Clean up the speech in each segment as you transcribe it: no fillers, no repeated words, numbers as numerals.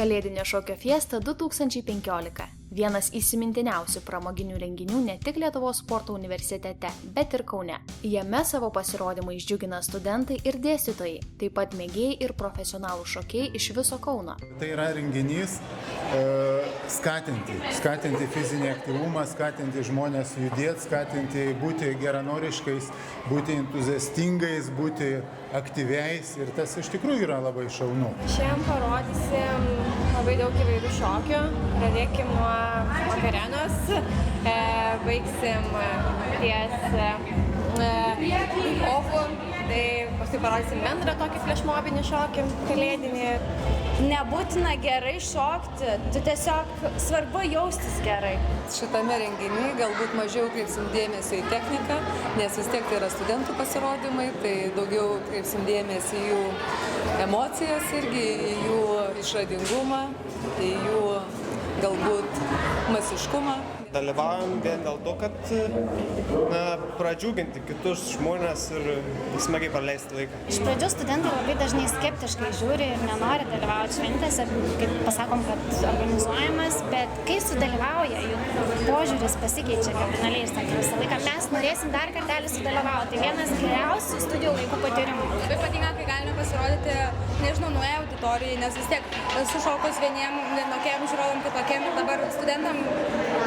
Kalėdinė šokio fiesta 2015. Vienas įsimintiniausių pramoginių renginių ne tik Lietuvos sporto universitete, bet ir Kaune. Jame savo pasirodymais džiugina studentai ir dėstytojai, taip pat mėgėjai ir profesionalų šokėjai iš viso Kauno. Tai yra renginys skatinti fizinį aktyvumą, skatinti žmonės judėti, skatinti būti geranoriškais, būti entuziastingais, būti aktyviais ir tas iš tikrųjų yra labai šaunu. Šiandien parodysim labai daug įvairių šokių. Pradėkim nuo Makarenos, baigsim ties ofų, tai paskui parodysim bendrą tokį flešmobinį šokį, kalėdinį. Nebūtina gerai šokti, tu tiesiog svarbu jaustis gerai. Šitame renginyje galbūt mažiau kreipsim dėmesį į techniką, nes vis tiek tai yra studentų pasirodymai, tai daugiau kreipsim dėmesį į jų emocijas irgi, į jų išradingumą, į jų galbūt masiškumą. Dalyvaujam vien dėl to, kad pradžiuginti kitus žmonės ir smagiai praleisti laiką. Iš pradžių studentai labai dažnai skeptiškai žiūri ir nenori dalyvauti šventėse, kaip pasakom, kad organizuojamas, bet kai sudalyvauja, jų požiūris pasikeičia kardinaliai ir sakė visą laiką, mes norėsim dar kartelį sudalyvauti. Tai vienas geriausių studijų laikų patyrimų. Labai patinka, kai galime pasirodyti, nežinau, nuėję auditorijai, nes vis tiek sušokus vieniem, vienokiem žiūrovom, kitokiem ir dabar studentam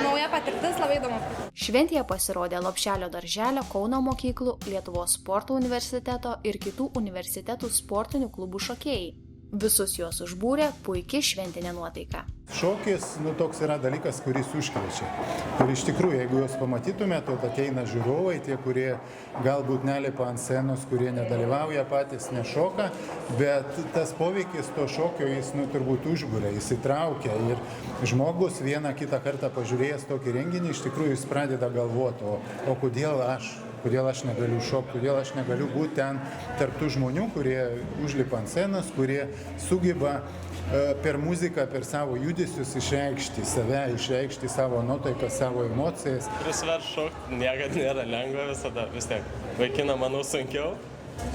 nauja patirtis, labai įdomu. Šventėje pasirodė Lopšelio darželio, Kauno mokyklų, Lietuvos sporto universiteto ir kitų universitetų sportinių klubų šokėjai. Visus juos užbūrė puikiai šventinė nuotaika. Šokis, toks yra dalykas, kuris užkrečia. Ir iš tikrųjų, jeigu jūs pamatytume, tai ateina žiūrovai, tie, kurie galbūt nelipa ant scenos, kurie nedalyvauja patys, nešoka, bet tas poveikis to šokio, jis turbūt užbūrė, jis įtraukia ir žmogus vieną kitą kartą pažiūrėjęs tokį renginį, iš tikrųjų jis pradeda galvoti, o kodėl aš negaliu šokti, kodėl aš negaliu būti ten tarp tų žmonių, kurie užlipa ant scenos, kurie sugeba per muziką, per savo judesius išreikšti save, išreikšti savo nuotaiką, savo emocijas. Prisivert šokti niekada nėra lengva visada, vis tiek vaikina, manau, sunkiau.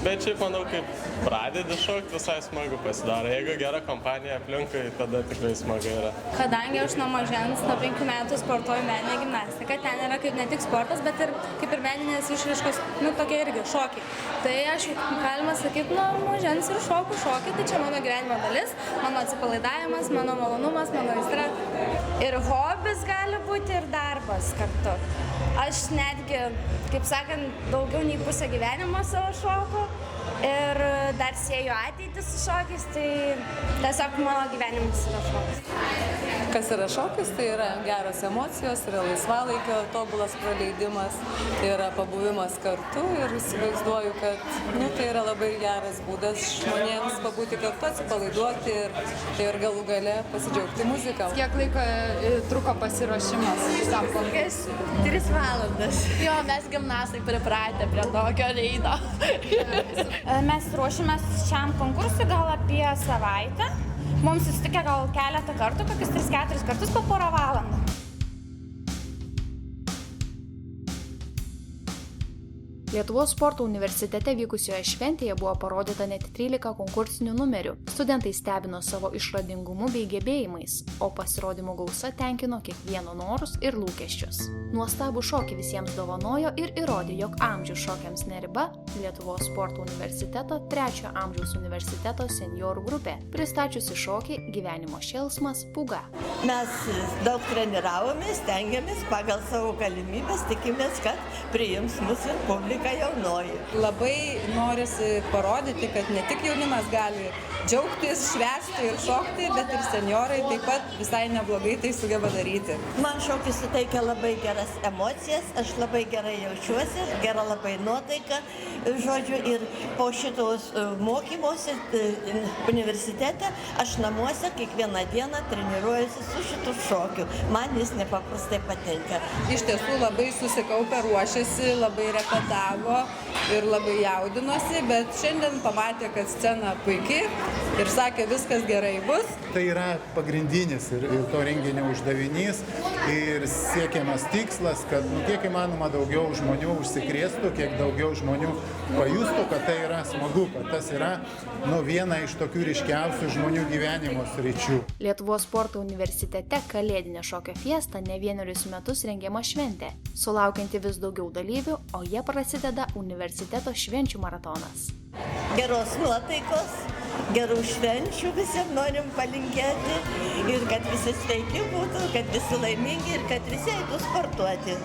Bet šiaip manau, kaip pradedi šokti, visai smagu pasidaro. Jeigu gera kompanija aplinkui, tada tikrai smagu yra. Kadangi aš nuo mažens, nuo 5 metų sportuoju meninę gimnastiką, ten yra kaip ne tik sportas, bet ir kaip ir meninės išraiškos, tokie irgi šokiai. Tai aš, galima sakyti, nuo mažens ir šoku šokį, tai čia mano gyvenimo dalis, mano atsipalaidavimas, mano malonumas, mano aistra. Ir hobis gali būti ir darbas kartu. Aš netgi, kaip sakant, daugiau nei pusę gyvenimo savo šoku ir dar sieju ateitį su šokiais, tai tiesiog mano gyvenimas yra šokis. Kas yra šokis, tai yra geros emocijos, yra laisvalaikio tobulas praleidimas, yra pabuvimas kartu ir įsivaizduoju, kad tai yra labai geras būdas žmonėms pabūti kartu, atsipalaiduoti ir galų gale pasidžiaugti muziką. Kiek laiko truko pasiruošimas šitam konkursui? 3 valandas. Jo, mes gimnastai pripratę prie tokio reido. Mes ruošimės šiam konkursui gal apie savaitę. Mums susitikę gal keletą kartų, kokius 3-4 kartus po porą valandų. Lietuvos sporto universitete vykusioje šventėje buvo parodyta net 13 konkursinių numerių. Studentai stebino savo išradingumu bei gebėjimais, o pasirodymų gausa tenkino kiekvieno norus ir lūkesčius. Nuostabų šokį visiems dovanojo ir įrodė, jog amžius šokiams neriba Lietuvos sporto universiteto 3 amžiaus universiteto seniorų grupė, pristačiusi šokį Gyvenimo šėlsmas Pūga. Mes daug treniravomės, stengiamės pagal savo galimybės, tikimės, kad priims mūsų publiką jaunoji. Labai norisi parodyti, kad ne tik jaunimas gali džiaugtis, švęsti ir šokti, bet ir seniorai taip pat visai neblogai tai sugeba daryti. Man šokis suteikia labai geras emocijas, aš labai gerai jaučiuosi, gera labai nuotaika, žodžiu, ir po šitos mokymosi universitete aš namuose kiekvieną dieną treniruojuosi su šitu šokiu. Man jis nepaprastai patinka. Iš tiesų labai susikaupę ruošiasi, labai repetavo. nervavo ir labai jaudinosi, bet šiandien pamatė, kad scena puikiai ir sakė, viskas gerai bus. Tai yra pagrindinis ir to renginio uždavinys ir siekiamas tikslas, kad kiek įmanoma daugiau žmonių užsikrėstų, kiek daugiau žmonių pajustų, kad tai yra smagu, kad tas yra viena iš tokių ryškiausių žmonių gyvenimo sričių. Lietuvos sporto universitete kalėdinė šokio fiesta ne vienerius metus rengiama šventė, sulaukianti vis daugiau dalyvių, o jie prasideda universiteto švenčių maratonas. Geros nuotaikos, gerų švenčių visiems norim palinkėti ir kad visi sveiki būtų, kad visi laimingi ir kad visi eitų sportuoti.